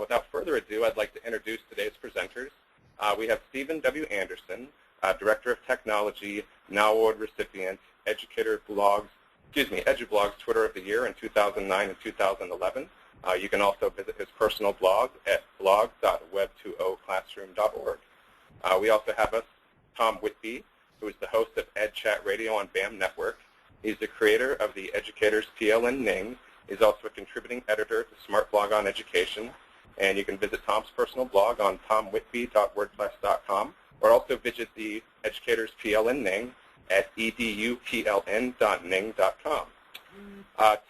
Without further ado, I'd like to introduce today's presenters. We have Stephen W. Anderson, Director of Technology, Now Award recipient, EduBlog's Twitter of the Year in 2009 and 2011. You can also visit his personal blog at blog.web20classroom.org. We also have Tom Whitby, who is the host of EdChat Radio on BAM Network. He's the creator of the Educators PLN Ning. He's also a contributing editor to Smart Blog on Education. And you can visit Tom's personal blog on tomwhitby.wordpress.com, or also visit the Educators PLN Ning at edupln.ning.com.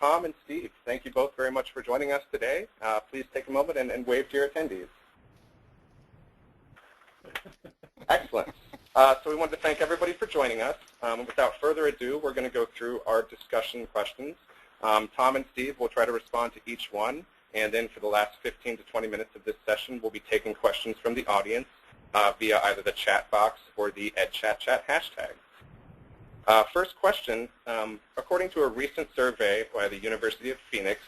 Tom and Steve, thank you both very much for joining us today. Please take a moment and wave to your attendees. Excellent. So we wanted to thank everybody for joining us. Without further ado, we're going to go through our discussion questions. Tom and Steve will try to respond to each one, and then for the last 15 to 20 minutes of this session, we'll be taking questions from the audience via either the chat box or the EdChatChat hashtag. First question, according to a recent survey by the University of Phoenix,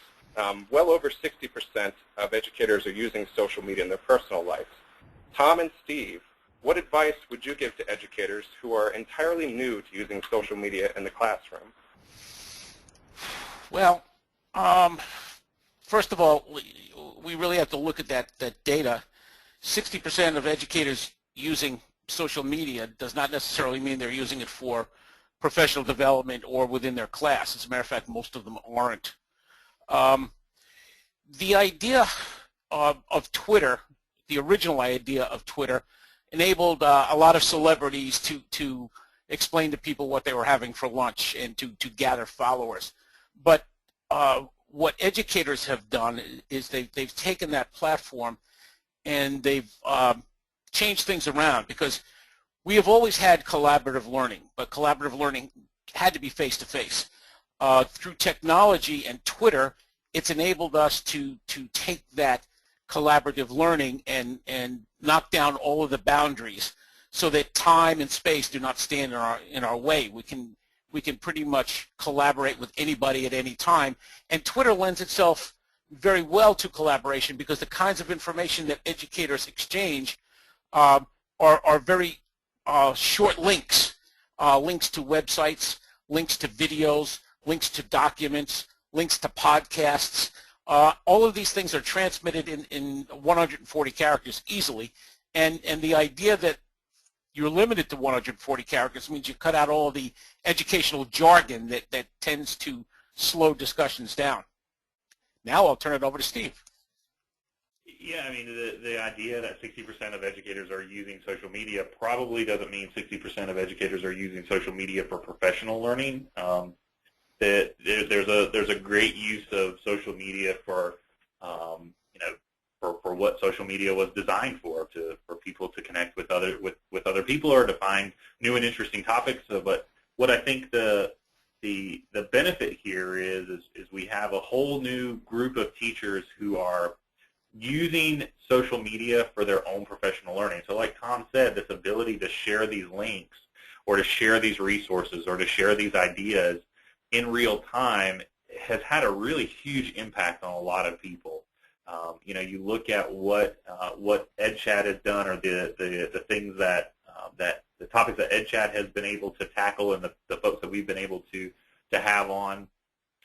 well over 60% of educators are using social media in their personal lives. Tom and Steve, what advice would you give to educators who are entirely new to using social media in the classroom? Well, first of all, we really have to look at that data. 60% of educators using social media does not necessarily mean they're using it for professional development or within their class. As a matter of fact, most of them aren't. The idea of Twitter, the original idea of Twitter, enabled a lot of celebrities to explain to people what they were having for lunch and to gather followers. But what educators have done is they've taken that platform and they've changed things around, because we have always had collaborative learning, but collaborative learning had to be face-to-face. Through technology and Twitter, it's enabled us to take that collaborative learning and knock down all of the boundaries so that time and space do not stand in our way. We can pretty much collaborate with anybody at any time, and Twitter lends itself very well to collaboration because the kinds of information that educators exchange are very short links, links to websites, links to videos, links to documents, links to podcasts. All of these things are transmitted in 140 characters easily, and the idea that you're limited to 140 characters means you cut out all of the educational jargon that tends to slow discussions down. Now I'll turn it over to Steve. Yeah, I mean, the idea that 60% of educators are using social media probably doesn't mean 60% of educators are using social media for professional learning. There's a great use of social media for for what social media was designed for people to connect with other people or to find new and interesting topics. But what I think the benefit here is we have a whole new group of teachers who are using social media for their own professional learning. So like Tom said, this ability to share these links or to share these resources or to share these ideas in real time has had a really huge impact on a lot of people. You look at what EdChat has done, or the things that the topics that EdChat has been able to tackle, and the folks that we've been able to have on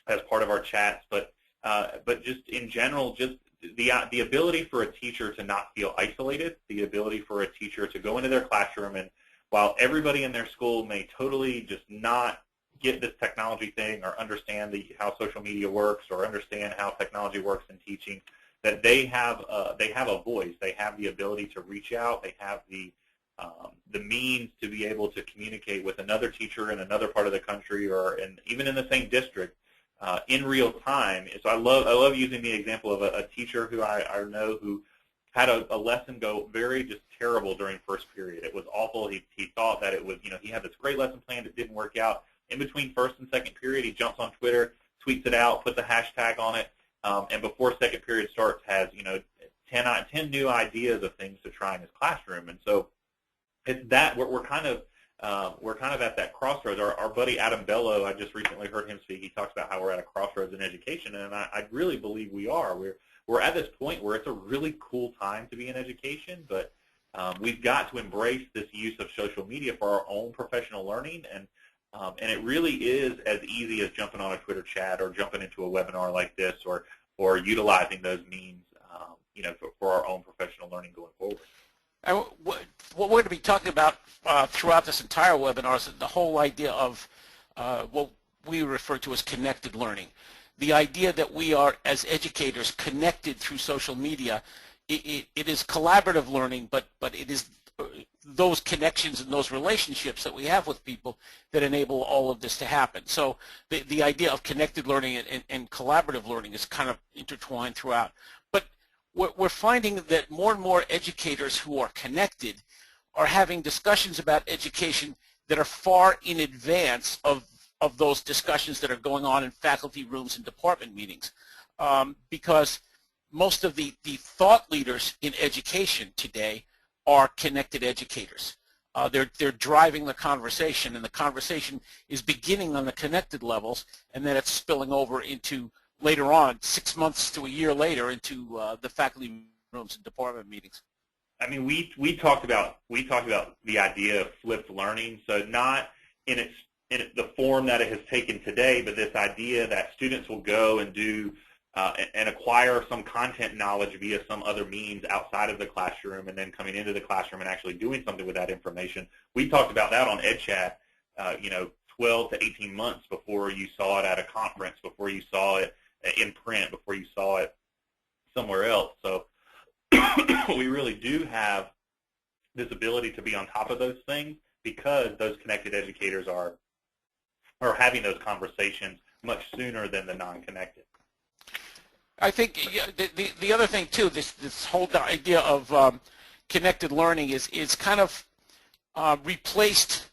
as part of our chats. But just in general, just the ability for a teacher to not feel isolated, the ability for a teacher to go into their classroom, and while everybody in their school may totally just not get this technology thing or understand how social media works or understand how technology works in teaching, that they have a voice, they have the ability to reach out, they have the means to be able to communicate with another teacher in another part of the country or even in the same district in real time. So I love using the example of a teacher who I know who had a lesson go very just terrible during first period. It was awful. He thought that it was, he had this great lesson planned. It didn't work out. In between first and second period, he jumps on Twitter, tweets it out, puts a hashtag on it, and before second period starts has 10 new ideas of things to try in his classroom. And so it's that we're kind of at that crossroads. Our buddy Adam Bello, I just recently heard him speak. He talks about how we're at a crossroads in education, and I really believe we are. we're at this point where it's a really cool time to be in education, but we've got to embrace this use of social media for our own professional learning, and it really is as easy as jumping on a Twitter chat or jumping into a webinar like this, or utilizing those means, for our own professional learning going forward. And what we're going to be talking about throughout this entire webinar is the whole idea of what we refer to as connected learning. The idea that we are, as educators, connected through social media. It is collaborative learning, but it is those connections and those relationships that we have with people that enable all of this to happen. So the idea of connected learning and collaborative learning is kind of intertwined throughout. But we're finding that more and more educators who are connected are having discussions about education that are far in advance of those discussions that are going on in faculty rooms and department meetings, because most of the thought leaders in education today are connected educators. They're driving the conversation, and the conversation is beginning on the connected levels, and then it's spilling over into later on, 6 months to a year later, into the faculty rooms and department meetings. I mean, we talked about the idea of flipped learning, so not in the form that it has taken today, but this idea that students will go and do and acquire some content knowledge via some other means outside of the classroom, and then coming into the classroom and actually doing something with that information. We talked about that on EdChat, 12 to 18 months before you saw it at a conference, before you saw it in print, before you saw it somewhere else. So we really do have this ability to be on top of those things because those connected educators are having those conversations much sooner than the non-connected. I think the other thing too, this whole idea of connected learning is kind of replaced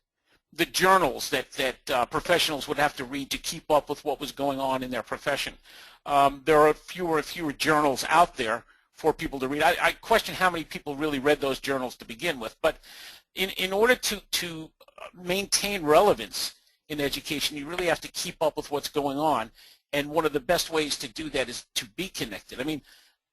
the journals that professionals would have to read to keep up with what was going on in their profession. There are fewer and fewer journals out there for people to read. I question how many people really read those journals to begin with, but in order to maintain relevance in education, you really have to keep up with what's going on. And one of the best ways to do that is to be connected. I mean,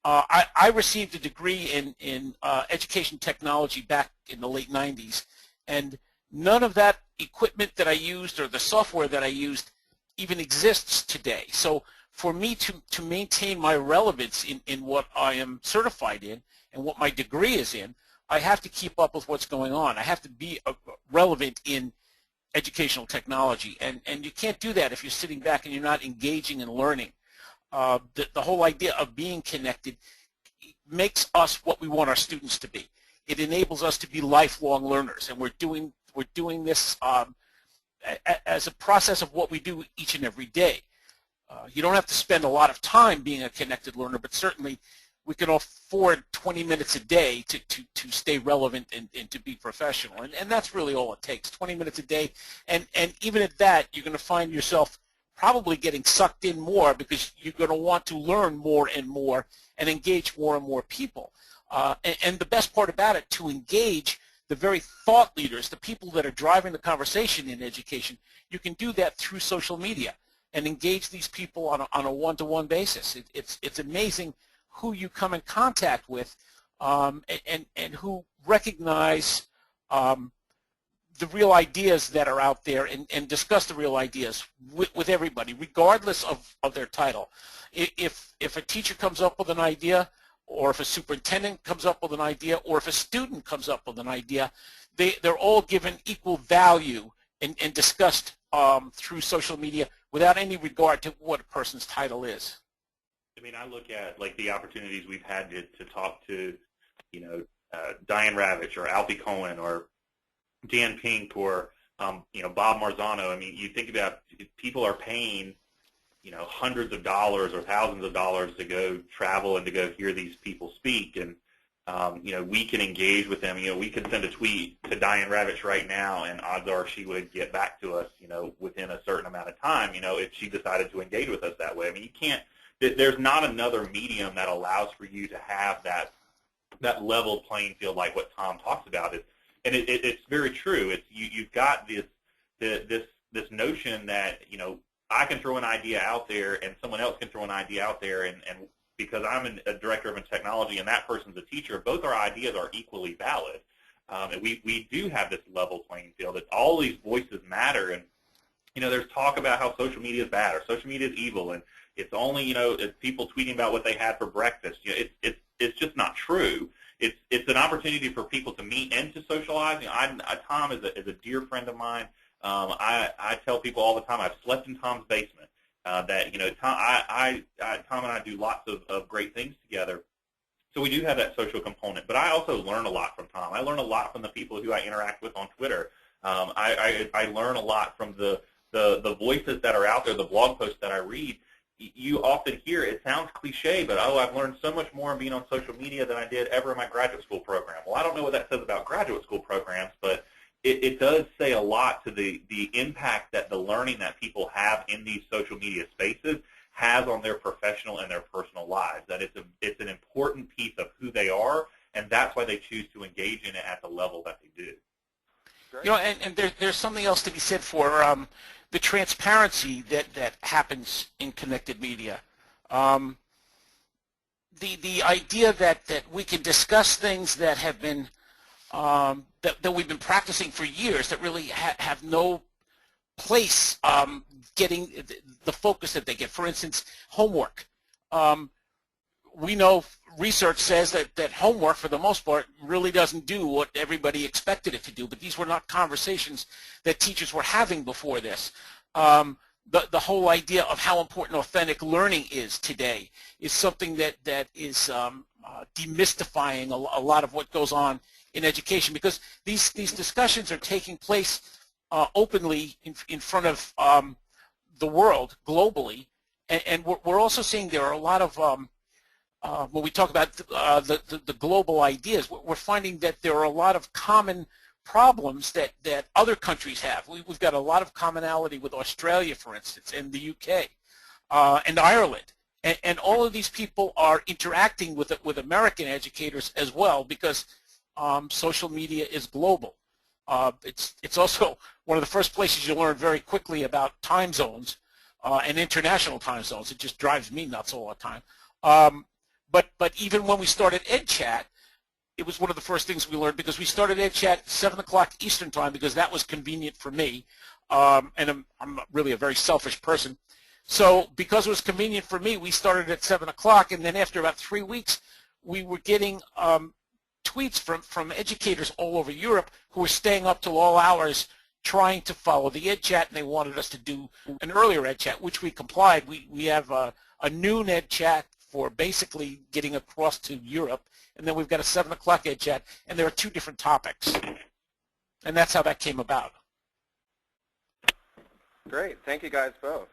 I received a degree in education technology back in the late 90s, and none of that equipment that I used or the software that I used even exists today. So for me to maintain my relevance in what I am certified in and what my degree is in, I have to keep up with what's going on. I have to be relevant in educational technology, and you can't do that if you're sitting back and you're not engaging and learning. The whole idea of being connected makes us what we want our students to be. It enables us to be lifelong learners, and we're doing this as a process of what we do each and every day. You don't have to spend a lot of time being a connected learner, but certainly we can afford 20 minutes a day to stay relevant and to be professional. And that's really all it takes, 20 minutes a day. And even at that, you're going to find yourself probably getting sucked in more because you're going to want to learn more and more and engage more and more people. And the best part about it, to engage the very thought leaders, the people that are driving the conversation in education, you can do that through social media and engage these people on a one-to-one basis. It's amazing who you come in contact with and who recognize the real ideas that are out there and discuss the real ideas with everybody, regardless of their title. If a teacher comes up with an idea, or if a superintendent comes up with an idea, or if a student comes up with an idea, they're all given equal value and discussed through social media without any regard to what a person's title is. I mean, I look at like the opportunities we've had to talk to, Diane Ravitch or Alfie Cohen or Dan Pink or, Bob Marzano. I mean, you think about people are paying, hundreds of dollars or thousands of dollars to go travel and to go hear these people speak. And, we can engage with them. We could send a tweet to Diane Ravitch right now, and odds are she would get back to us, within a certain amount of time, if she decided to engage with us that way. I mean, you can't. There's not another medium that allows for you to have that level playing field like what Tom talks about. It's very true. You've got this notion that I can throw an idea out there and someone else can throw an idea out there and because I'm a director of technology and that person's a teacher, both our ideas are equally valid. And we do have this level playing field that all these voices matter. And, there's talk about how social media is bad or social media is evil, and it's only, it's people tweeting about what they had for breakfast. It's just not true. It's an opportunity for people to meet and to socialize. Tom is a dear friend of mine. I tell people all the time I've slept in Tom's basement. Tom and I do lots of great things together. So we do have that social component, but I also learn a lot from Tom. I learn a lot from the people who I interact with on Twitter. I learn a lot from the voices that are out there, the blog posts that I read. You often hear, it sounds cliche, but I've learned so much more being on social media than I did ever in my graduate school program. Well, I don't know what that says about graduate school programs, but it does say a lot to the impact that the learning that people have in these social media spaces has on their professional and their personal lives, that it's an important piece of who they are, and that's why they choose to engage in it at the level that they do. And there's something else to be said for the transparency that happens in connected media. The idea that we can discuss things that have been that we've been practicing for years that really have no place getting the focus that they get. For instance, homework. We know research says that homework, for the most part, really doesn't do what everybody expected it to do, but these were not conversations that teachers were having before this. The whole idea of how important authentic learning is today is something that is demystifying a lot of what goes on in education, because these discussions are taking place openly in front of the world globally, and we're also seeing there are a lot of when we talk about the global ideas, we're finding that there are a lot of common problems that other countries have. We've got a lot of commonality with Australia, for instance, and the UK, and Ireland. And all of these people are interacting with American educators as well, because social media is global. It's also one of the first places you learn very quickly about time zones and international time zones. It just drives me nuts all the time. But even when we started EdChat, it was one of the first things we learned, because we started EdChat at 7 o'clock Eastern time because that was convenient for me. And I'm really a very selfish person. So because it was convenient for me, we started at 7 o'clock, and then after about 3 weeks, we were getting tweets from educators all over Europe who were staying up till all hours trying to follow the EdChat, and they wanted us to do an earlier EdChat, which we complied. We have a noon EdChat for basically getting across to Europe, and then we've got a 7 o'clock EdChat, and there are 2 different topics. And that's how that came about. Great. Thank you guys both.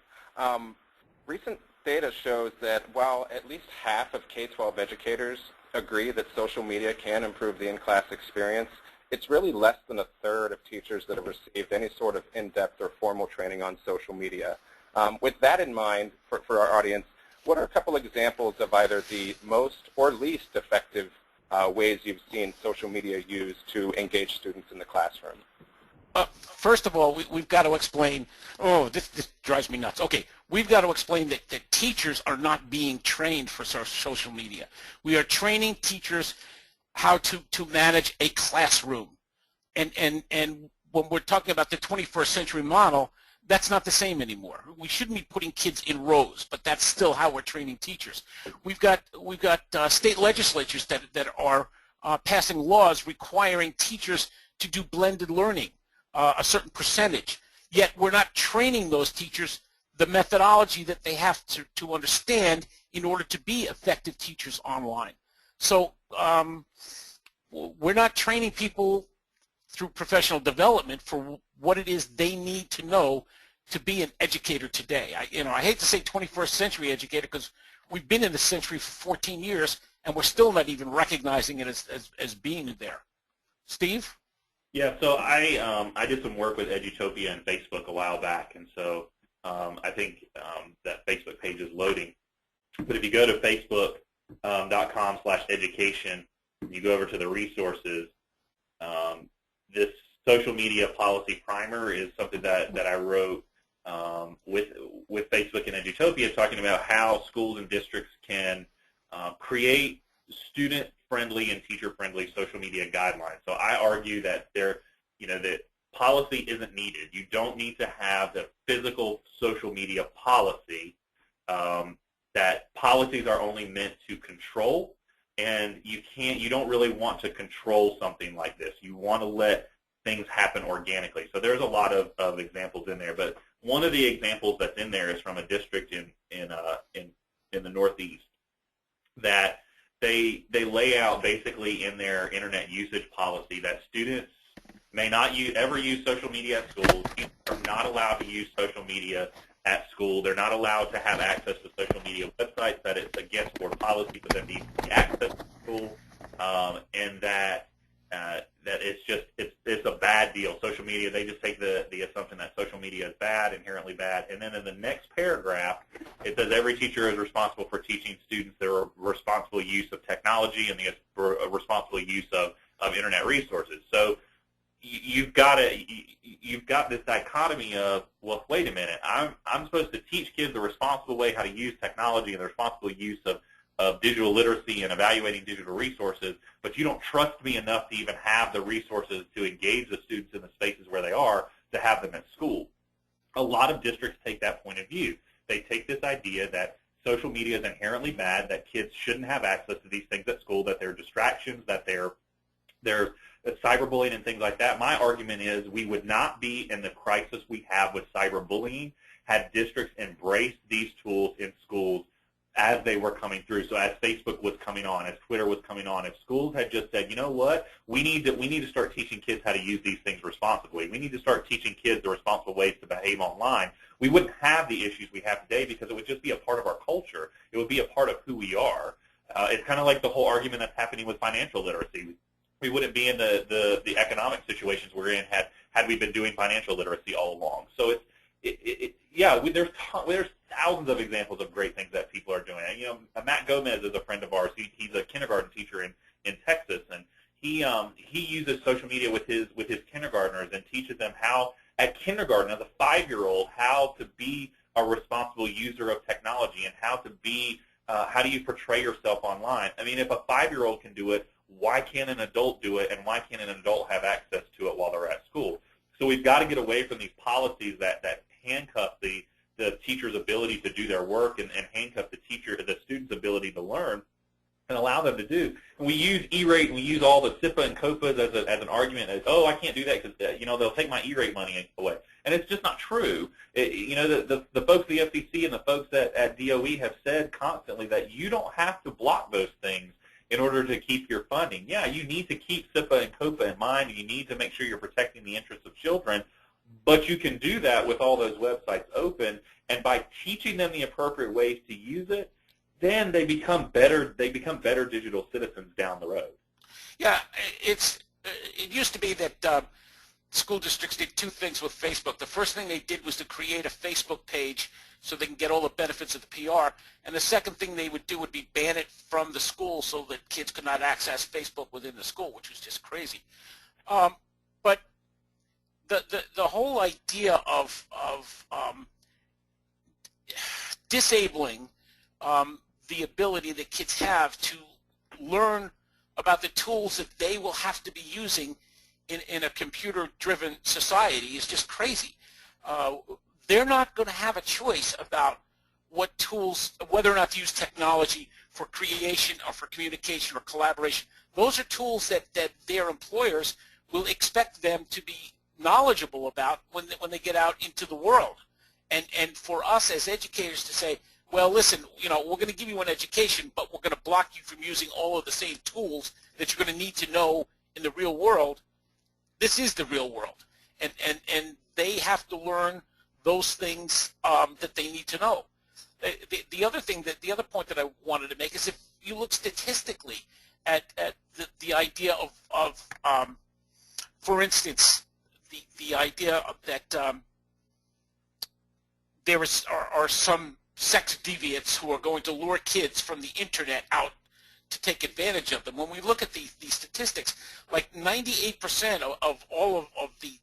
Recent data shows that while at least half of K-12 educators agree that social media can improve the in-class experience, it's really less than a third of teachers that have received any sort of in-depth or formal training on social media. With that in mind, for our audience, what are a couple examples of either the most or least effective ways you've seen social media used to engage students in the classroom? First of all, we've got to explain, this drives me nuts. Okay, we've got to explain that teachers are not being trained for social media. We are training teachers how to manage a classroom. And when we're talking about the 21st century model, that's not the same anymore. We shouldn't be putting kids in rows, but that's still how we're training teachers. We've got state legislatures that are passing laws requiring teachers to do blended learning, a certain percentage. Yet we're not training those teachers the methodology that they have to understand in order to be effective teachers online. So we're not training people through professional development for what it is they need to know to be an educator today. I hate to say 21st century educator, because we've been in the century for 14 years and we're still not even recognizing it as being there. Steve? Yeah, so I did some work with Edutopia and Facebook a while back, and so I think that Facebook page is loading. But if you go to facebook.com/education, you go over to the resources, this social media policy primer is something that I wrote with Facebook and Edutopia, talking about how schools and districts can create student-friendly and teacher-friendly social media guidelines. So I argue that that policy isn't needed. You don't need to have the physical social media policy. That policies are only meant to control, and you don't really want to control something like this. You want to let things happen organically. So there's a lot of examples in there, but one of the examples that's in there is from a district in the Northeast that they lay out basically in their internet usage policy that students may not ever use social media at school. Students are not allowed to use social media at school. They're not allowed to have access to social media websites, that it's against board policy for them to be access to school, and that it's a bad deal. Social media, they just take the assumption that social media is bad, inherently bad. And then in the next paragraph, it says every teacher is responsible for teaching students their responsible use of technology and the responsible use of internet resources. So you've got this dichotomy of, well, wait a minute, I'm supposed to teach kids the responsible way how to use technology and the responsible use of digital literacy and evaluating digital resources, but you don't trust me enough to even have the resources to engage the students in the spaces where they are to have them at school. A lot of districts take that point of view. They take this idea that social media is inherently bad, that kids shouldn't have access to these things at school, that they're distractions, that they're cyberbullying and things like that. My argument is we would not be in the crisis we have with cyberbullying had districts embraced these tools in schools as they were coming through. So as Facebook was coming on, as Twitter was coming on, if schools had just said, you know what, we need to start teaching kids how to use these things responsibly. We need to start teaching kids the responsible ways to behave online. We wouldn't have the issues we have today because it would just be a part of our culture. It would be a part of who we are. It's kind of like the whole argument that's happening with financial literacy. We wouldn't be in the economic situations we're in had we been doing financial literacy all along. So there's thousands of examples of great things that people are doing. You know, Matt Gomez is a friend of ours. He's a kindergarten teacher in Texas, and he uses social media with his kindergartners and teaches them how at kindergarten as a 5-year-old how to be a responsible user of technology and how do you portray yourself online. I mean, if a 5-year-old can do it, why can't an adult do it, and why can't an adult have access to it while they're at school? So we've got to get away from these policies that handcuff the teacher's ability to do their work and handcuff the student's ability to learn and allow them to do. And we use E-rate and we use all the SIPA and COPAs as an argument as, oh, I can't do that because they'll take my E-rate money away. And it's just not true. The folks at the FCC and the folks at DOE have said constantly that you don't have to block those things in order to keep your funding. Yeah, you need to keep SIPA and COPA in mind, and you need to make sure you're protecting the interests of children, but you can do that with all those websites open, and by teaching them the appropriate ways to use it, then they become better digital citizens down the road. Yeah, it used to be that school districts did two things with Facebook. The first thing they did was to create a Facebook page so they can get all the benefits of the PR. And the second thing they would do would be ban it from the school so that kids could not access Facebook within the school, which was just crazy. But the whole idea of disabling the ability that kids have to learn about the tools that they will have to be using in a computer-driven society is just crazy. They're not going to have a choice about what tools, whether or not to use technology for creation or for communication or collaboration. Those are tools that their employers will expect them to be knowledgeable about when they get out into the world. And for us as educators to say, well, listen, we're going to give you an education, but we're going to block you from using all of the same tools that you're going to need to know in the real world. This is the real world, and they have to learn those things that they need to know. The other point that I wanted to make is if you look statistically at the idea of for instance, the idea that there are some sex deviants who are going to lure kids from the internet out to take advantage of them. When we look at these statistics, like 98% of all of the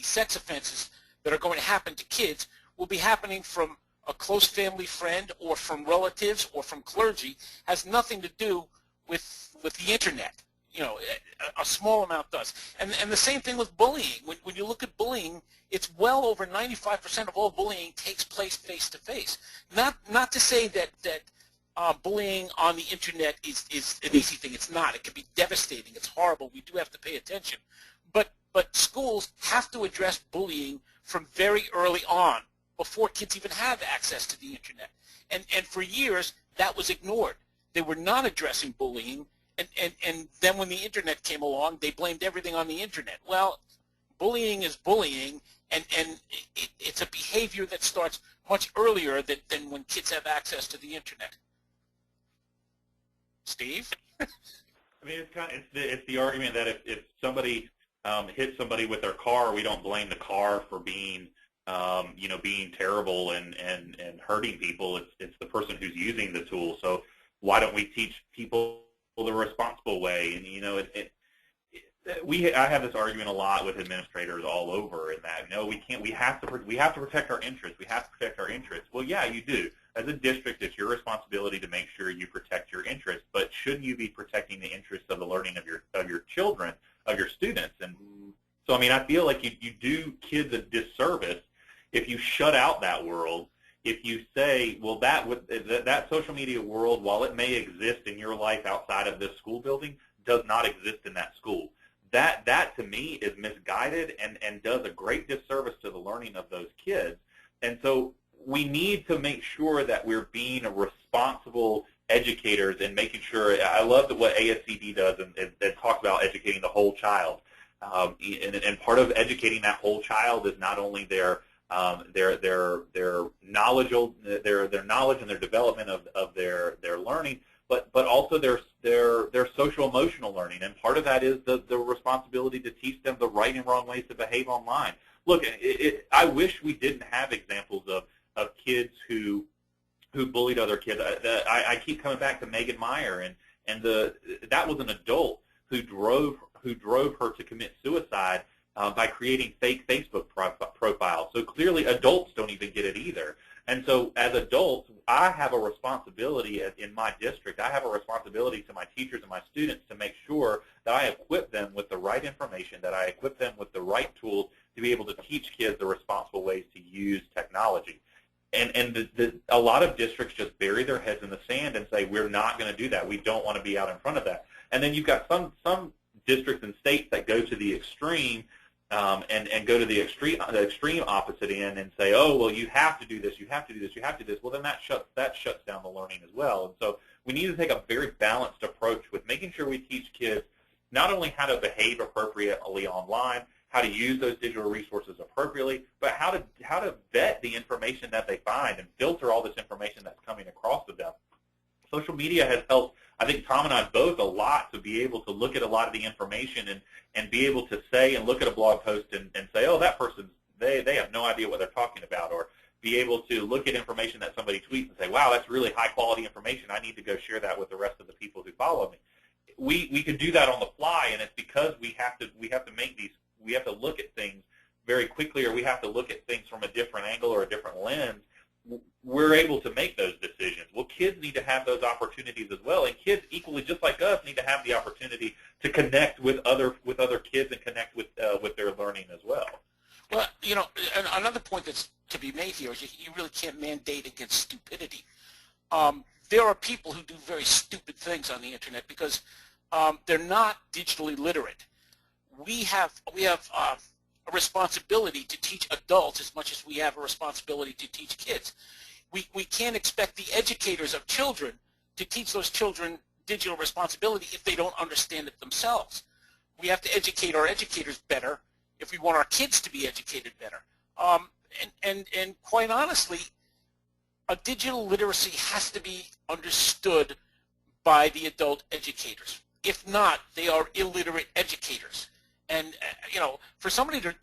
sex offenses that are going to happen to kids will be happening from a close family friend or from relatives or from clergy has nothing to do with the internet. You know, a small amount does. And the same thing with bullying. When you look at bullying, it's well over 95% of all bullying takes place face-to-face. Not to say that bullying on the internet is an easy thing. It's not. It can be devastating. It's horrible. We do have to pay attention. But schools have to address bullying from very early on, before kids even have access to the internet. And for years, that was ignored. They were not addressing bullying. And then when the internet came along, they blamed everything on the internet. Well, bullying is bullying, and it's a behavior that starts much earlier than when kids have access to the internet. Steve? I mean, it's the argument that if somebody hits somebody with their car, we don't blame the car for being being terrible and hurting people. It's the person who's using the tool. So why don't we teach people the responsible way? And I have this argument a lot with administrators all over, in that we can't. We have to protect our interests. We have to protect our interests. Well, yeah, you do. As a district, it's your responsibility to make sure you protect your interests. But shouldn't you be protecting the interests of the learning of your children, of your students? And so, I mean, I feel like you do kids a disservice if you shut out that world. If you say, well, that social media world, while it may exist in your life outside of this school building, does not exist in that school. That to me is misguided and does a great disservice to the learning of those kids. And so we need to make sure that we're being responsible educators and making sure. I love what ASCD does, and it talks about educating the whole child. And part of educating that whole child is not only their knowledge and their development of their learning, but also their social emotional learning. And part of that is the responsibility to teach them the right and wrong ways to behave online. Look, I wish we didn't have examples of kids who bullied other kids. I keep coming back to Megan Meyer, and that was an adult who drove her to commit suicide by creating fake Facebook profiles. So clearly adults don't even get it either. And so as adults, I have a responsibility in my district. I have a responsibility to my teachers and my students to make sure that I equip them with the right information, that I equip them with the right tools to be able to teach kids the responsible ways to use technology. And a lot of districts just bury their heads in the sand and say, we're not going to do that. We don't want to be out in front of that. And then you've got some districts and states that go to the extreme and go to the extreme opposite end and say, oh, well, you have to do this, you have to do this, you have to do this. Well, then that shuts down the learning as well. And so we need to take a very balanced approach with making sure we teach kids not only how to behave appropriately online, how to use those digital resources appropriately, but how to vet the information that they find and filter all this information that's coming across to them. Social media has helped, I think, Tom and I both a lot to be able to look at a lot of the information and be able to say and look at a blog post and say, oh, that person, they have no idea what they're talking about, or be able to look at information that somebody tweets and say, wow, that's really high quality information. I need to go share that with the rest of the people who follow me. We could do that on the fly, and it's because we have to look at things very quickly, or we have to look at things from a different angle or a different lens. We're able to make those decisions. Well, kids need to have those opportunities as well, and kids equally, just like us, need to have the opportunity to connect with other kids and connect with their learning as well. Well, you know, another point that's to be made here is you really can't mandate against stupidity. There are people who do very stupid things on the internet because they're not digitally literate. We have a responsibility to teach adults as much as we have a responsibility to teach kids. We can't expect the educators of children to teach those children digital responsibility if they don't understand it themselves. We have to educate our educators better if we want our kids to be educated better. And quite honestly, a digital literacy has to be understood by the adult educators. If not, they are illiterate educators. And you know, for somebody to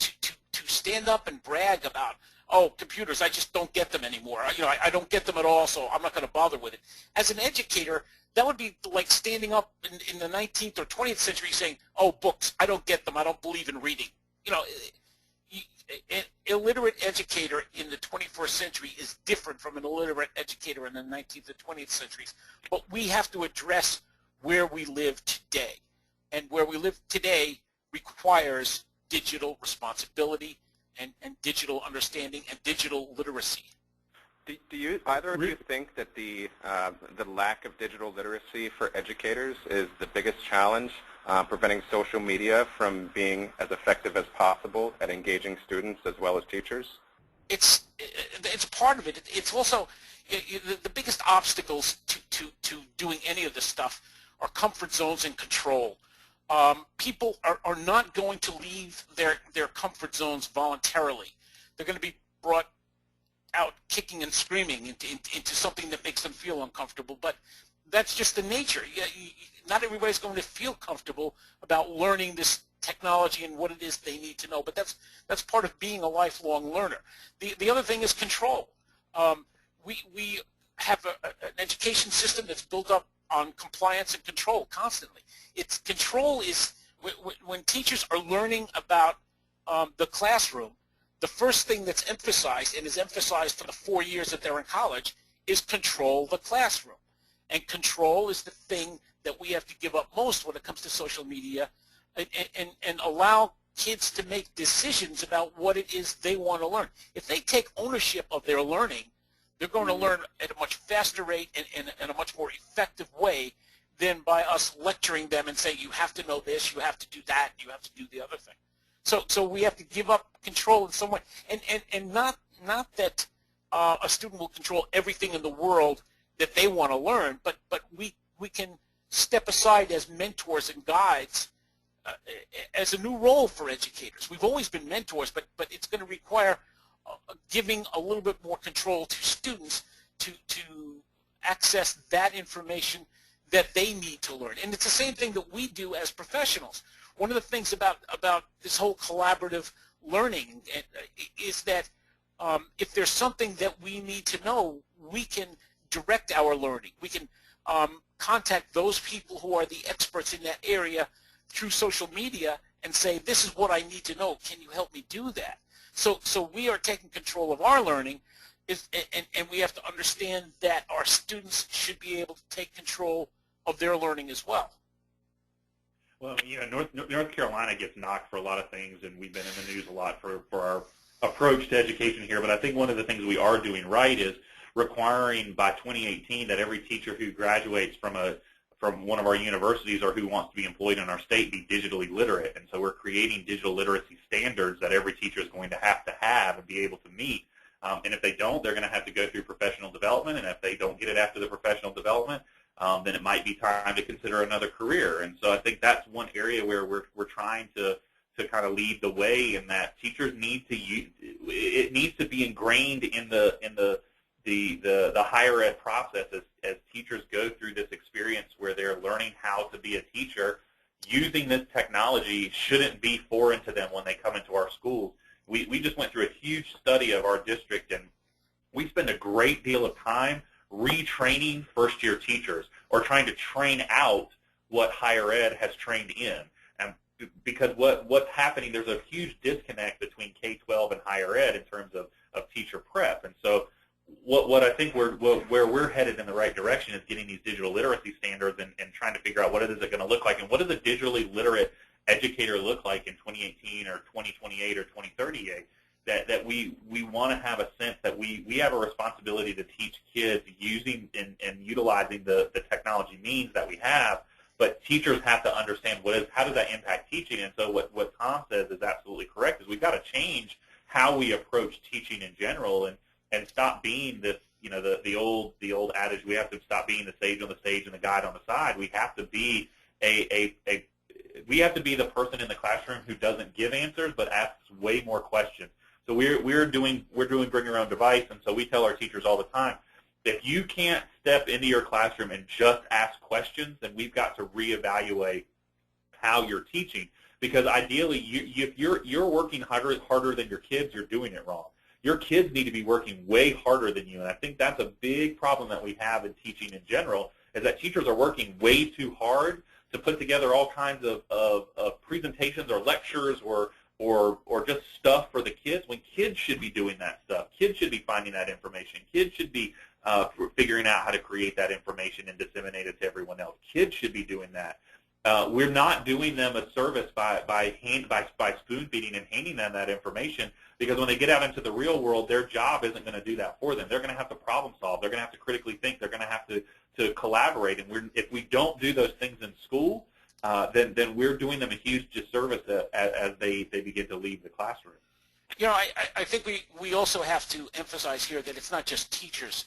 stand up and brag about, oh, computers, I just don't get them anymore. You know, I don't get them at all, so I'm not going to bother with it. As an educator, that would be like standing up in the 19th or 20th century saying, oh, books, I don't get them. I don't believe in reading. You know, an illiterate educator in the 21st century is different from an illiterate educator in the 19th and 20th centuries. But we have to address where we live today. And where we live today requires digital responsibility and digital understanding and digital literacy. Do you, either of you think that the lack of digital literacy for educators is the biggest challenge preventing social media from being as effective as possible at engaging students as well as teachers? It's part of it. It's also the biggest obstacles to doing any of this stuff are comfort zones and control. People are not going to leave their comfort zones voluntarily. They're going to be brought out kicking and screaming into something that makes them feel uncomfortable, but that's just the nature. Not everybody's going to feel comfortable about learning this technology and what it is they need to know, but that's part of being a lifelong learner. The other thing is control. We have an education system that's built up on compliance and control constantly. Control is when teachers are learning about the classroom. The first thing that's emphasized, and is emphasized for the 4 years that they're in college, is control the classroom. And control is the thing that we have to give up most when it comes to social media, and allow kids to make decisions about what it is they want to learn. If they take ownership of their learning, they're going to learn at a much faster rate and in a much more effective way than by us lecturing them and saying, you have to know this, you have to do that, you have to do the other thing. So we have to give up control in some way, and not that a student will control everything in the world that they want to learn, but we can step aside as mentors and guides as a new role for educators. We've always been mentors, but it's going to require giving a little bit more control to students to access that information that they need to learn. And it's the same thing that we do as professionals. One of the things about this whole collaborative learning is that if there's something that we need to know, we can direct our learning. We can contact those people who are the experts in that area through social media and say, this is what I need to know. Can you help me do that? So we are taking control of our learning, and we have to understand that our students should be able to take control of their learning as well. Well, North Carolina gets knocked for a lot of things, and we've been in the news a lot for our approach to education here. But I think one of the things we are doing right is requiring by 2018 that every teacher who graduates from one of our universities or who wants to be employed in our state be digitally literate. And so we're creating digital literacy standards that every teacher is going to have and be able to meet. And if they don't, they're going to have to go through professional development. And if they don't get it after the professional development, then it might be time to consider another career. And so I think that's one area where we're trying to kind of lead the way, in that teachers need to use it. Needs to be ingrained in the higher ed process as teachers go through this experience where they're learning how to be a teacher. Using this technology shouldn't be foreign to them when they come into our schools. We just went through a huge study of our district, and we spend a great deal of time retraining first-year teachers or trying to train out what higher ed has trained in. And because what's happening, there's a huge disconnect between K-12 and higher ed in terms of teacher prep. And so what I think where we're headed in the right direction is getting these digital literacy standards and trying to figure out what it is going to look like, and what does a digitally literate educator look like in 2018 or 2028 or 2038. That we want to have a sense that we have a responsibility to teach kids using and utilizing the technology means that we have, but teachers have to understand how does that impact teaching. And so what Tom says is absolutely correct, is we've got to change how we approach teaching in general and stop being this, the old adage, we have to stop being the sage on the stage and the guide on the side. We have to be we have to be the person in the classroom who doesn't give answers but asks way more questions. So we're doing bring your own device, and so we tell our teachers all the time, if you can't step into your classroom and just ask questions, then we've got to reevaluate how you're teaching. Because ideally, if you're working harder than your kids, you're doing it wrong. Your kids need to be working way harder than you, and I think that's a big problem that we have in teaching in general, is that teachers are working way too hard to put together all kinds of presentations or lectures or just stuff for the kids when kids should be doing that stuff. Kids should be finding that information. Kids should be figuring out how to create that information and disseminate it to everyone else. Kids should be doing that. We're not doing them a service by spoon feeding and handing them that information, because when they get out into the real world, their job isn't going to do that for them. They're going to have to problem solve. They're going to have to critically think. They're going to have to collaborate. And if we don't do those things in school, then we're doing them a huge disservice as they begin to leave the classroom. You know, I think we also have to emphasize here that it's not just teachers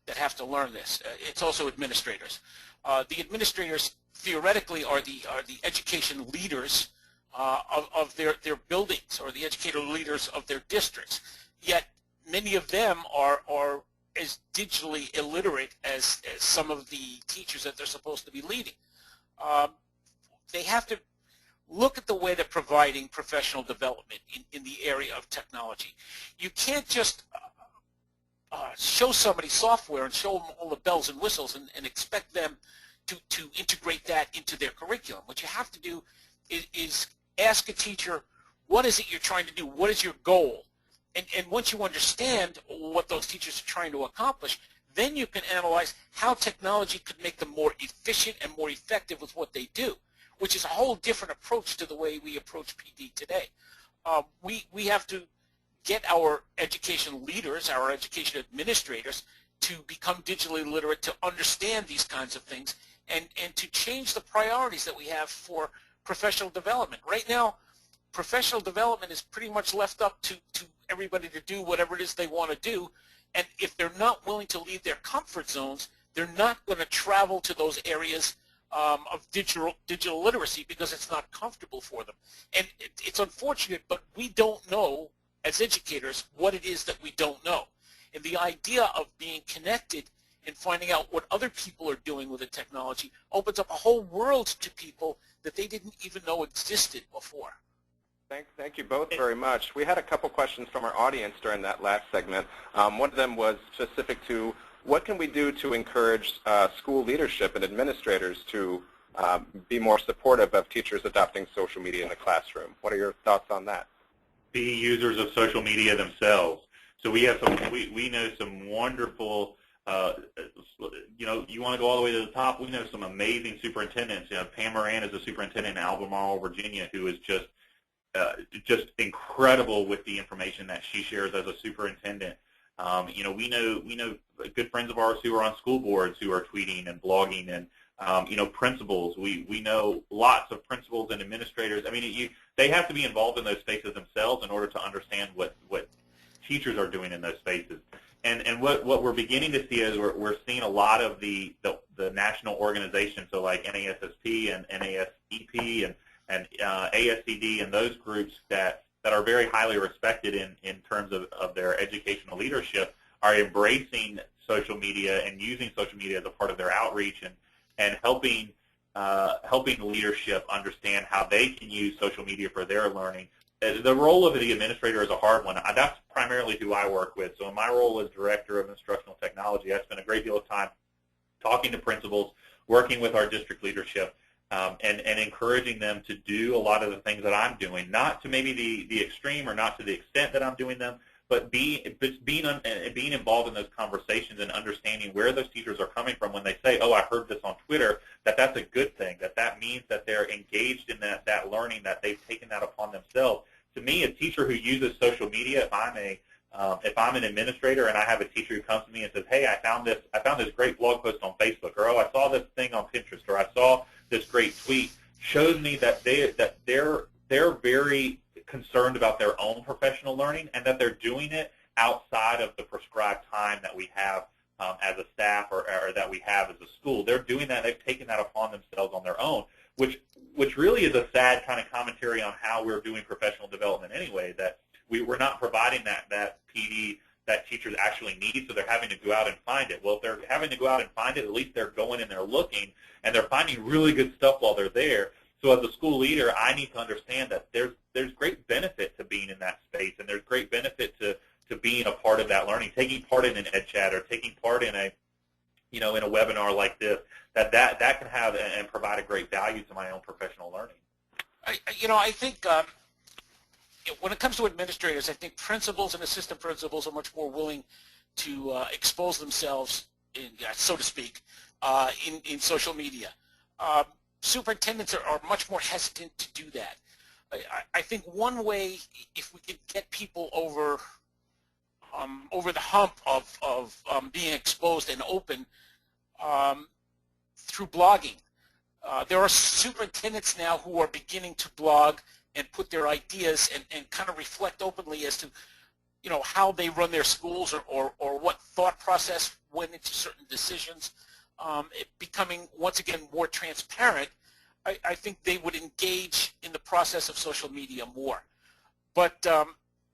that have to learn this. It's also administrators. The administrators theoretically are the education leaders of their buildings, or the educator leaders of their districts. Yet many of them are as digitally illiterate as some of the teachers that they're supposed to be leading. They have to look at the way they're providing professional development in the area of technology. You can't just show somebody software and show them all the bells and whistles and expect them to integrate that into their curriculum. What you have to do is ask a teacher, what is it you're trying to do? What is your goal? And once you understand what those teachers are trying to accomplish, then you can analyze how technology could make them more efficient and more effective with what they do, which is a whole different approach to the way we approach PD today. We have to get our education leaders, our education administrators, to become digitally literate, to understand these kinds of things, and to change the priorities that we have for professional development. Right now, professional development is pretty much left up to everybody to do whatever it is they want to do, and if they're not willing to leave their comfort zones, they're not going to travel to those areas of digital literacy because it's not comfortable for them. And it's unfortunate, but we don't know as educators what it is that we don't know. And the idea of being connected and finding out what other people are doing with the technology opens up a whole world to people that they didn't even know existed before. Thank you both very much. We had a couple questions from our audience during that last segment. One of them was specific to what can we do to encourage school leadership and administrators to be more supportive of teachers adopting social media in the classroom? What are your thoughts on that? Be users of social media themselves. So we have we know some wonderful, you know, you want to go all the way to the top, we know some amazing superintendents. You know, Pam Moran is a superintendent in Albemarle, Virginia, who is just incredible with the information that she shares as a superintendent. You know, we know good friends of ours who are on school boards who are tweeting and blogging, and you know, principals. We know lots of principals and administrators. I mean, they have to be involved in those spaces themselves in order to understand what teachers are doing in those spaces. And what we're beginning to see is we're seeing a lot of the national organizations, so like NASSP and NASEP and ASCD and those groups that are very highly respected in terms of their educational leadership, are embracing social media and using social media as a part of their outreach and helping leadership understand how they can use social media for their learning. The role of the administrator is a hard one. That's primarily who I work with. So in my role as Director of Instructional Technology, I spend a great deal of time talking to principals, working with our district leadership, and encouraging them to do a lot of the things that I'm doing, not to maybe the extreme or not to the extent that I'm doing them, but being involved in those conversations and understanding where those teachers are coming from when they say, oh, I heard this on Twitter, that's a good thing, that means that they're engaged in that learning, that they've taken that upon themselves. To me, a teacher who uses social media, if I'm an administrator and I have a teacher who comes to me and says, hey, I found this great blog post on Facebook, or oh, I saw this thing on Pinterest, or I saw this great tweet, shows me that they're very concerned about their own professional learning and that they're doing it outside of the prescribed time that we have as a staff or that we have as a school. They're doing that. They've taken that upon themselves on their own, which really is a sad kind of commentary on how we're doing professional development anyway, that we're not providing that PD that teachers actually need, so they're having to go out and find it. Well, if they're having to go out and find it, at least they're going and they're looking, and they're finding really good stuff while they're there. So as a school leader, I need to understand that there's great benefit to being in that space, and there's great benefit to being a part of that learning, taking part in an ed chat or taking part in a webinar like this, that can have and provide a great value to my own professional learning. I think when it comes to administrators, I think principals and assistant principals are much more willing to expose themselves, so to speak, in social media. Superintendents are much more hesitant to do that. I think one way, if we could get people over the hump of being exposed and open through blogging. There are superintendents now who are beginning to blog and put their ideas and kind of reflect openly as to, how they run their schools or what thought process went into certain decisions. It becoming, once again, more transparent. I think they would engage in the process of social media more. But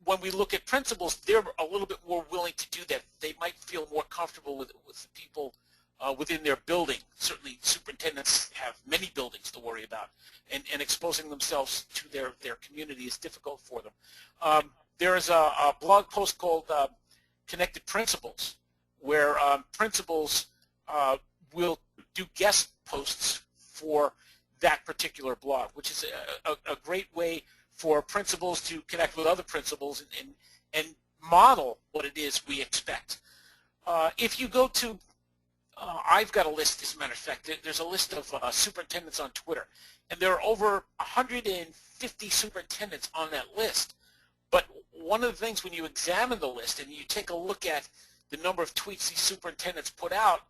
when we look at principals, they're a little bit more willing to do that. They might feel more comfortable with the people within their building. Certainly superintendents have many buildings to worry about, and exposing themselves to their community is difficult for them. There is a blog post called Connected Principals, where principals will do guest posts for that particular blog, which is a great way for principals to connect with other principals and model what it is we expect. If you go to, I've got a list, as a matter of fact, there's a list of superintendents on Twitter, and there are over 150 superintendents on that list. But one of the things when you examine the list and you take a look at the number of tweets these superintendents put out,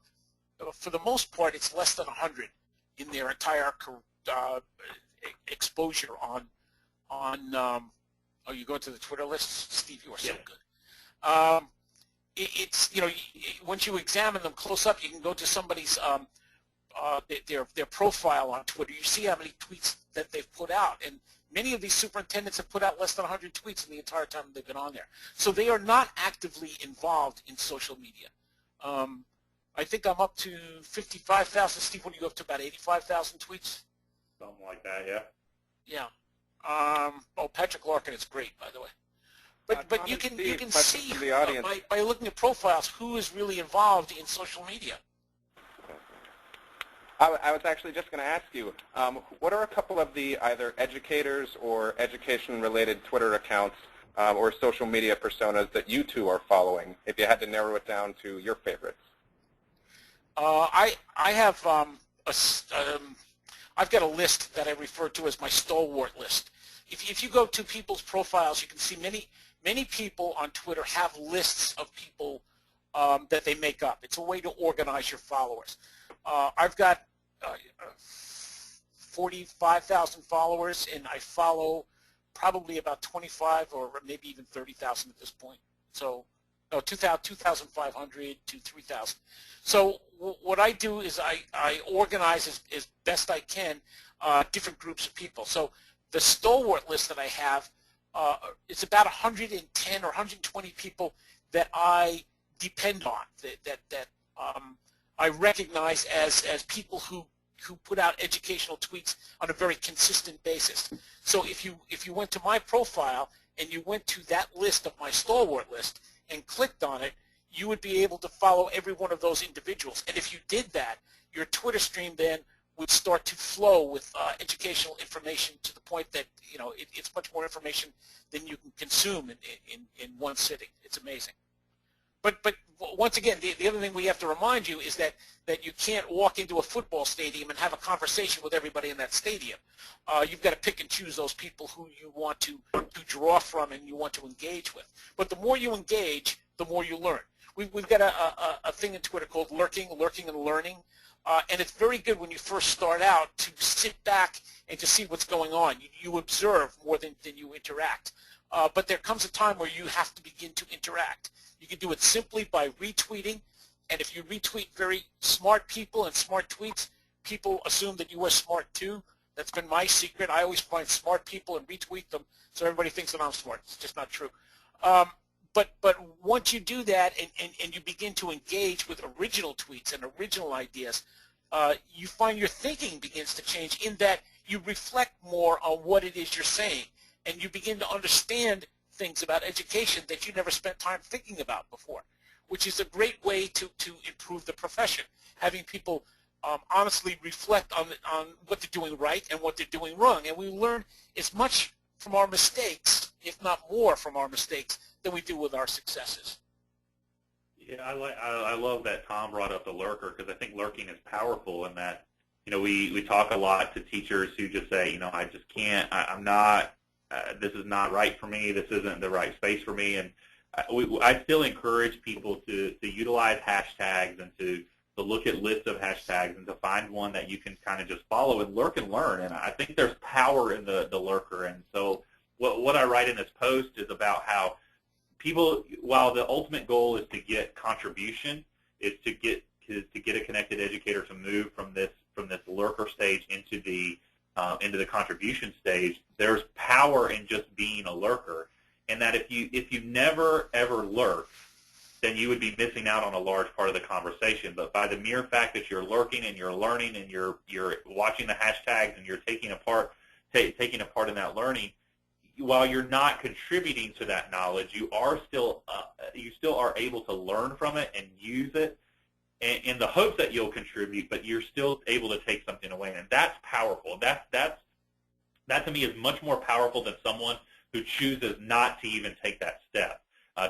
for the most part, it's less than 100 in their entire exposure on oh, you go to the Twitter list? Steve, you are so good. It's, once you examine them close up, you can go to somebody's, their profile on Twitter. You see how many tweets that they've put out. And many of these superintendents have put out less than 100 tweets in the entire time they've been on there. So they are not actively involved in social media. I think I'm up to 55,000. Steve, what do you go up to, about 85,000 tweets? Something like that, yeah. Yeah. Oh, Patrick Larkin is great, by the way. But you can see by looking at profiles who is really involved in social media. I was actually just going to ask you, what are a couple of the either educators or education-related Twitter accounts or social media personas that you two are following, if you had to narrow it down to your favorites? I have I've got a list that I refer to as my stalwart list. If you go to people's profiles, you can see many people on Twitter have lists of people that they make up. It's a way to organize your followers. I've got 45,000 followers, and I follow probably about 25 or maybe even 30,000 at this point. So, no, 2,500 to 3,000. So what I do is I organize as best I can different groups of people. So the stalwart list that I have, it's about 110 or 120 people that I depend on, that I recognize as people who put out educational tweets on a very consistent basis. So if you went to my profile and you went to that list of my stalwart list and clicked on it, you would be able to follow every one of those individuals. And if you did that, your Twitter stream then would start to flow with educational information to the point that it's much more information than you can consume in one sitting. It's amazing. But once again, the other thing we have to remind you is that you can't walk into a football stadium and have a conversation with everybody in that stadium. You've got to pick and choose those people who you want to draw from and you want to engage with. But the more you engage, the more you learn. We've got a thing in Twitter called lurking and learning. And it's very good when you first start out to sit back and to see what's going on. You observe more than you interact. But there comes a time where you have to begin to interact. You can do it simply by retweeting, and if you retweet very smart people and smart tweets, people assume that you are smart too. That's been my secret. I always find smart people and retweet them, so everybody thinks that I'm smart. It's just not true. But once you do that and you begin to engage with original tweets and original ideas, you find your thinking begins to change in that you reflect more on what it is you're saying, and you begin to understand things about education that you never spent time thinking about before, which is a great way to improve the profession, having people honestly reflect on what they're doing right and what they're doing wrong. And we learn as much from our mistakes if not more, from our mistakes than we do with our successes. Yeah, I love that Tom brought up the lurker, because I think lurking is powerful in that, we talk a lot to teachers who just say, I just can't, I'm not, this is not right for me, this isn't the right space for me, and I still encourage people to utilize hashtags and to look at lists of hashtags and to find one that you can kind of just follow and lurk and learn. And I think there's power in the lurker. And so what I write in this post is about how people, while the ultimate goal is to get contribution, is to get a connected educator to move from this lurker stage into the contribution stage. There's power in just being a lurker, and that if you never ever lurk, then you would be missing out on a large part of the conversation. But by the mere fact that you're lurking and you're learning and you're watching the hashtags and you're taking a part in that learning, while you're not contributing to that knowledge, you still are able to learn from it and use it in the hopes that you'll contribute, but you're still able to take something away, and that's powerful. That to me is much more powerful than someone who chooses not to even take that step,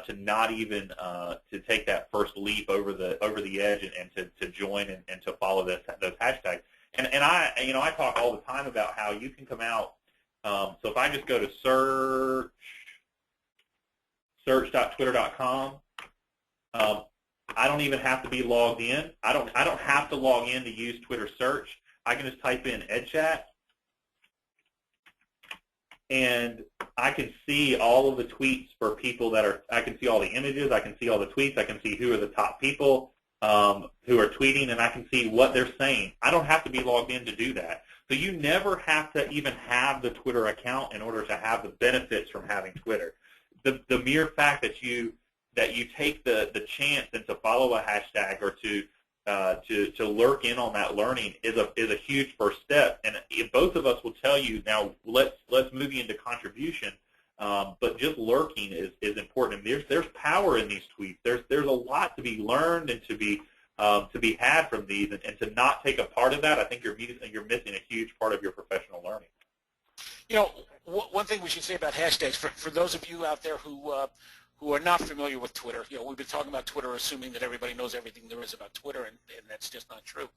to not even to take that first leap over the edge and to join and to follow those hashtags. And I talk all the time about how you can come out. So if I just go to search.twitter.com, I don't even have to be logged in. I don't have to log in to use Twitter search. I can just type in EdChat, and I can see all of the tweets for people I can see all the images, I can see all the tweets, I can see who are the top people who are tweeting, and I can see what they're saying. I don't have to be logged in to do that. So you never have to even have the Twitter account in order to have the benefits from having Twitter. The mere fact that you take the chance and to follow a hashtag or to lurk in on that learning is a huge first step. And both of us will tell you now. Let's move you into contribution, but just lurking is important. And there's power in these tweets. There's a lot to be learned and to be had from these, and to not take a part of that, I think you're missing a huge part of your professional learning. One thing we should say about hashtags for those of you out there who are not familiar with Twitter, we've been talking about Twitter assuming that everybody knows everything there is about Twitter, and that's just not true.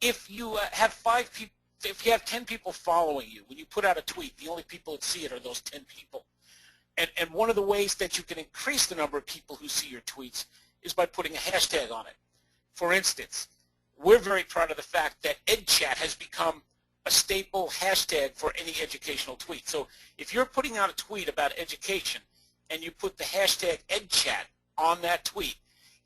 If you have 5 people, if you have 10 people following you, when you put out a tweet, the only people that see it are those 10 people. And one of the ways that you can increase the number of people who see your tweets is by putting a hashtag on it. For instance, we're very proud of the fact that EdChat has become a staple hashtag for any educational tweet. So if you're putting out a tweet about education and you put the hashtag EdChat on that tweet,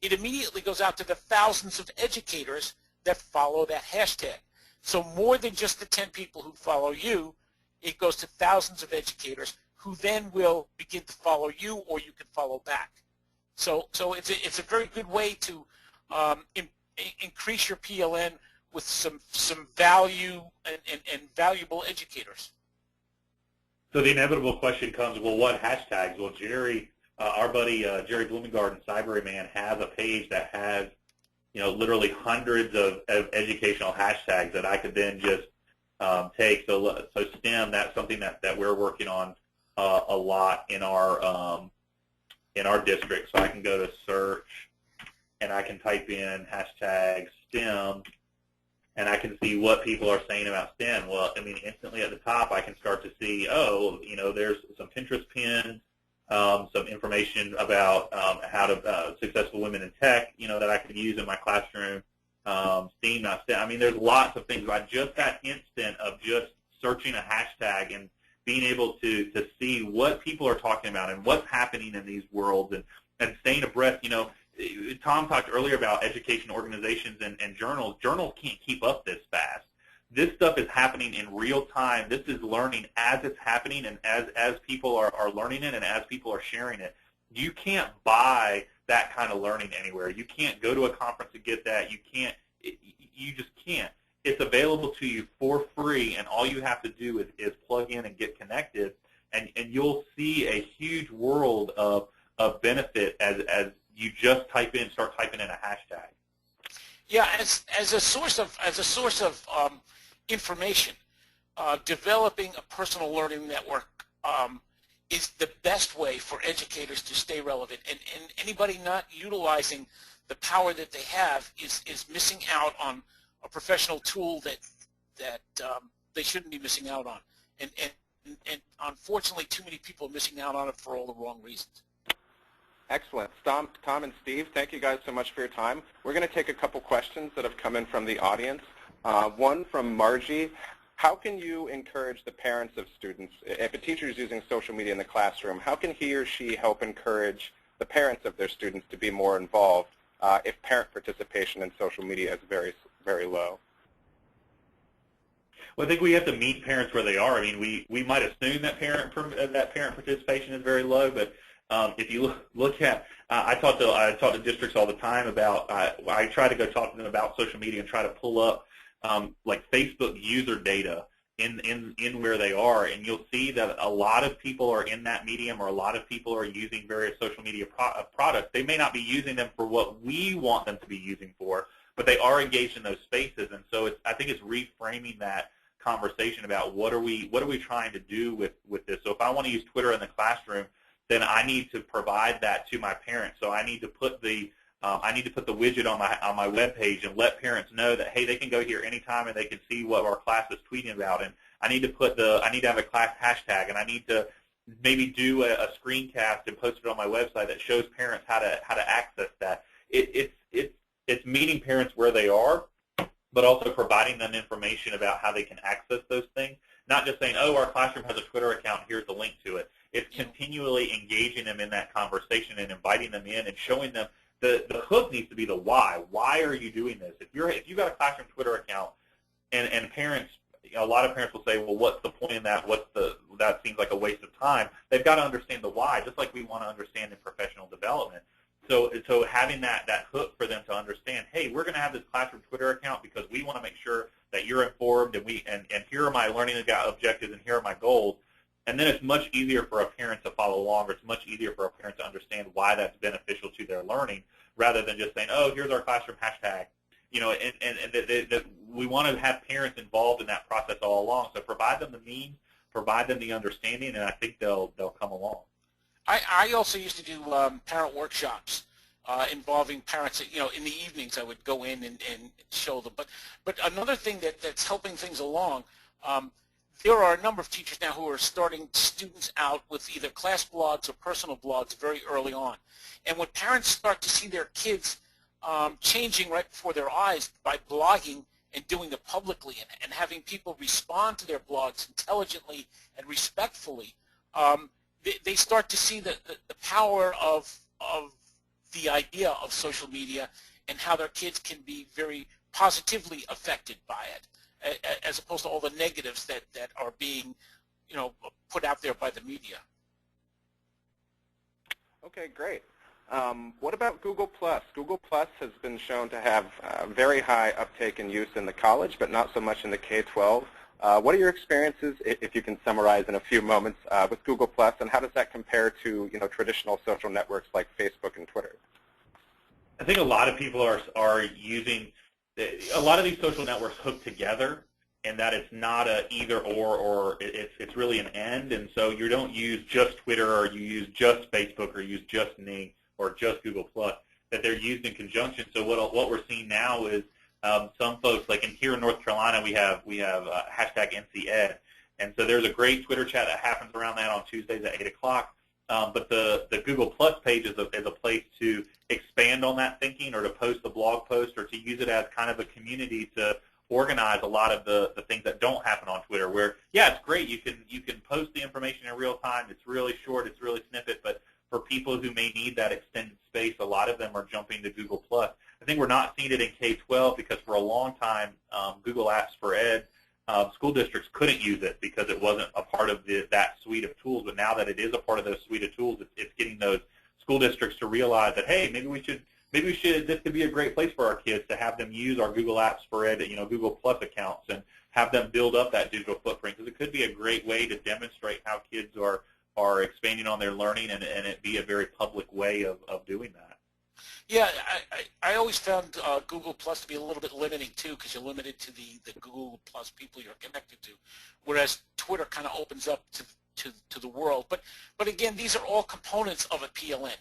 it immediately goes out to the thousands of educators that follow that hashtag. So more than just the 10 people who follow you, it goes to thousands of educators who then will begin to follow you, or you can follow back. So it's a very good way to increase your PLN with some value and valuable educators. So the inevitable question comes, well, what hashtags? Well, Jerry, our buddy Jerry Blumengarden, Cybery Man, has a page that has literally hundreds of educational hashtags that I could then just take. So STEM, that's something that we're working on a lot in our district. So I can go to search and I can type in hashtag STEM, and I can see what people are saying about STEM. Well, I mean, instantly at the top, I can start to see, there's some Pinterest pins, some information about how to successful women in tech, that I could use in my classroom. STEAM, not STEM. I mean, there's lots of things. But just that instant of just searching a hashtag and being able to see what people are talking about and what's happening in these worlds and staying abreast. Tom talked earlier about education organizations and journals. Journals can't keep up this fast. This stuff is happening in real time. This is learning as it's happening, and as people are learning it and as people are sharing it. You can't buy that kind of learning anywhere. You can't go to a conference to get that. You just can't. It's available to you for free, and all you have to do is plug in and get connected, and you'll see a huge world of benefit as you just start typing in a hashtag. Yeah, as a source of information, developing a personal learning network is the best way for educators to stay relevant. And anybody not utilizing the power that they have is missing out on a professional tool that they shouldn't be missing out on. And unfortunately, too many people are missing out on it for all the wrong reasons. Excellent. Tom and Steve, thank you guys so much for your time. We're going to take a couple questions that have come in from the audience. One from Margie. How can you encourage the parents of students, if a teacher is using social media in the classroom, how can he or she help encourage the parents of their students to be more involved if parent participation in social media is very, very low? Well, I think we have to meet parents where they are. I mean, we might assume that parent participation is very low, but if you look at, I talk to districts all the time about, I try to go talk to them about social media and try to pull up like Facebook user data in where they are, and you'll see that a lot of people are in that medium, or a lot of people are using various social media products. They may not be using them for what we want them to be using for, but they are engaged in those spaces, and so I think it's reframing that conversation about what are we trying to do with this. So if I want to use Twitter in the classroom, then I need to provide that to my parents. So I need to put the widget on my web page and let parents know that, hey, they can go here anytime and they can see what our class is tweeting about. And I need to have a class hashtag, and I need to maybe do a screencast and post it on my website that shows parents how to access that. It's meeting parents where they are, but also providing them information about how they can access those things. Not just saying, oh, our classroom has a Twitter account, here's the link to it. It's continually engaging them in that conversation and inviting them in and showing them the hook needs to be the why. Why are you doing this? If you've got a classroom Twitter account, and parents, a lot of parents will say, well, what's the point in that? That seems like a waste of time. They've got to understand the why, just like we want to understand in professional development. So having that hook for them to understand, hey, we're going to have this classroom Twitter account because we want to make sure that you're informed, and here are my learning objectives, and here are my goals. And then it's much easier for a parent to follow along, or it's much easier for a parent to understand why that's beneficial to their learning, rather than just saying, oh, here's our classroom hashtag. You know, and we want to have parents involved in that process all along. So provide them the means, provide them the understanding, and I think they'll come along. I also used to do parent workshops involving parents. You know, in the evenings I would go in and show them. But another thing that's helping things along, there are a number of teachers now who are starting students out with either class blogs or personal blogs very early on. And when parents start to see their kids changing right before their eyes by blogging and doing it publicly, and having people respond to their blogs intelligently and respectfully, they start to see the power of the idea of social media and how their kids can be very positively affected by it, as opposed to all the negatives that are being, you know, put out there by the media. Okay, great. What about Google+? Google+ has been shown to have very high uptake and use in the college, but not so much in the K-12. What are your experiences, if you can summarize in a few moments, with Google+, and how does that compare to, you know, traditional social networks like Facebook and Twitter? I think a lot of people are using a lot of these social networks hooked together, and that it's not a either or it's really an and. And so you don't use just Twitter, or you use just Facebook, or use just Ning, or just Google+, that they're used in conjunction. So what we're seeing now is some folks, like here in North Carolina, we have hashtag NCEd, and so there's a great Twitter chat that happens around that on Tuesdays at 8 o'clock. But the Google Plus page is a place to expand on that thinking, or to post a blog post, or to use it as kind of a community to organize a lot of the things that don't happen on Twitter, where, yeah, it's great, you can post the information in real time, it's really short, it's really snippet, but for people who may need that extended space, a lot of them are jumping to Google Plus. I think we're not seeing it in K-12 because for a long time, Google Apps for Ed, school districts couldn't use it because it wasn't a part of that suite of tools. But now that it is a part of those suite of tools, it's getting those school districts to realize that, hey, maybe we should, this could be a great place for our kids to have them use our Google Apps for Ed, Google Plus accounts, and have them build up that digital footprint, because it could be a great way to demonstrate how kids are expanding on their learning, and it be a very public way of doing that. Yeah, I always found Google Plus to be a little bit limiting too, because you're limited to the Google Plus people you're connected to, whereas Twitter kind of opens up to the world. But again, these are all components of a PLN.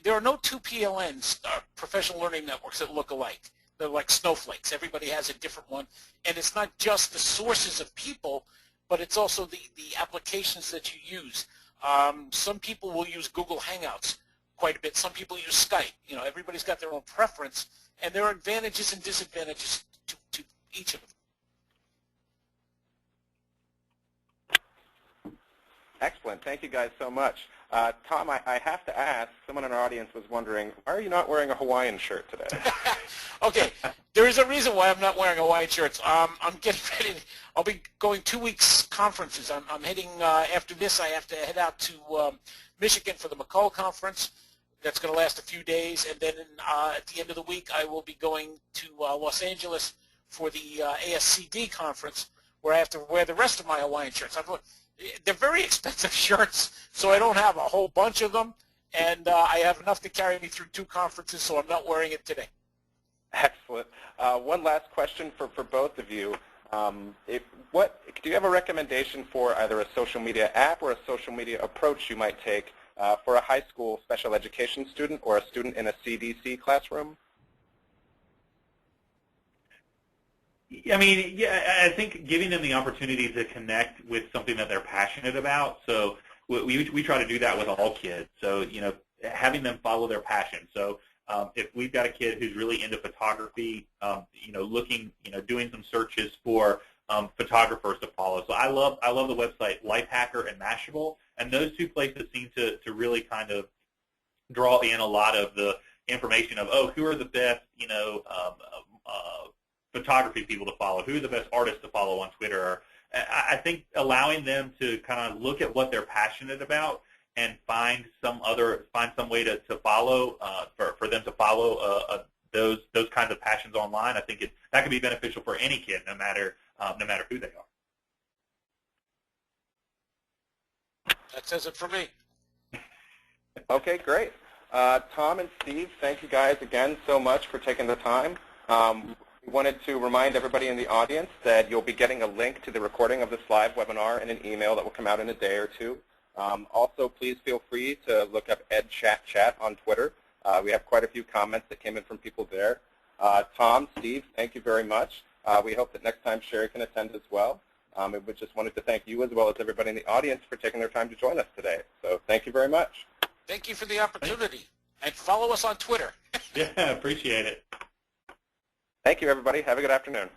There are no two PLNs, professional learning networks, that look alike. They're like snowflakes. Everybody has a different one. And it's not just the sources of people, but it's also the applications that you use. Some people will use Google Hangouts quite a bit. Some people use Skype. You know, everybody's got their own preference, and there are advantages and disadvantages to each of them. Excellent. Thank you guys so much. Tom, I have to ask, someone in our audience was wondering, why are you not wearing a Hawaiian shirt today? Okay, there is a reason why I'm not wearing Hawaiian shirts. I'm getting ready. I'll be going 2 weeks conferences. I'm heading, after this, I have to head out to Michigan for the McCall conference. That's going to last a few days. And then at the end of the week, I will be going to Los Angeles for the ASCD conference, where I have to wear the rest of my Hawaiian shirts. They're very expensive shirts, so I don't have a whole bunch of them, and I have enough to carry me through 2 conferences, so I'm not wearing it today. Excellent. One last question for both of you. Do you have a recommendation for either a social media app or a social media approach you might take for a high school special education student or a student in a CDC classroom? I mean, yeah, I think giving them the opportunity to connect with something that they're passionate about. So we try to do that with all kids. So, you know, having them follow their passion. So if we've got a kid who's really into photography, you know, doing some searches for photographers to follow. So I love the website Lifehacker and Mashable, and those 2 places seem to really kind of draw in a lot of the information of, oh, who are the best, you know, photography people to follow, who are the best artists to follow on Twitter. I think allowing them to kind of look at what they're passionate about and find some way to follow, for them to follow those kinds of passions online. I think that can be beneficial for any kid, no matter who they are. That says it for me. Okay, great. Tom and Steve, thank you guys again so much for taking the time. We wanted to remind everybody in the audience that you'll be getting a link to the recording of this live webinar in an email that will come out in a day or 2. Also, please feel free to look up EdChat on Twitter. We have quite a few comments that came in from people there. Tom, Steve, thank you very much. We hope that next time Sherry can attend as well. We just wanted to thank you as well as everybody in the audience for taking their time to join us today. So thank you very much. Thank you for the opportunity. And follow us on Twitter. Yeah, appreciate it. Thank you, everybody. Have a good afternoon.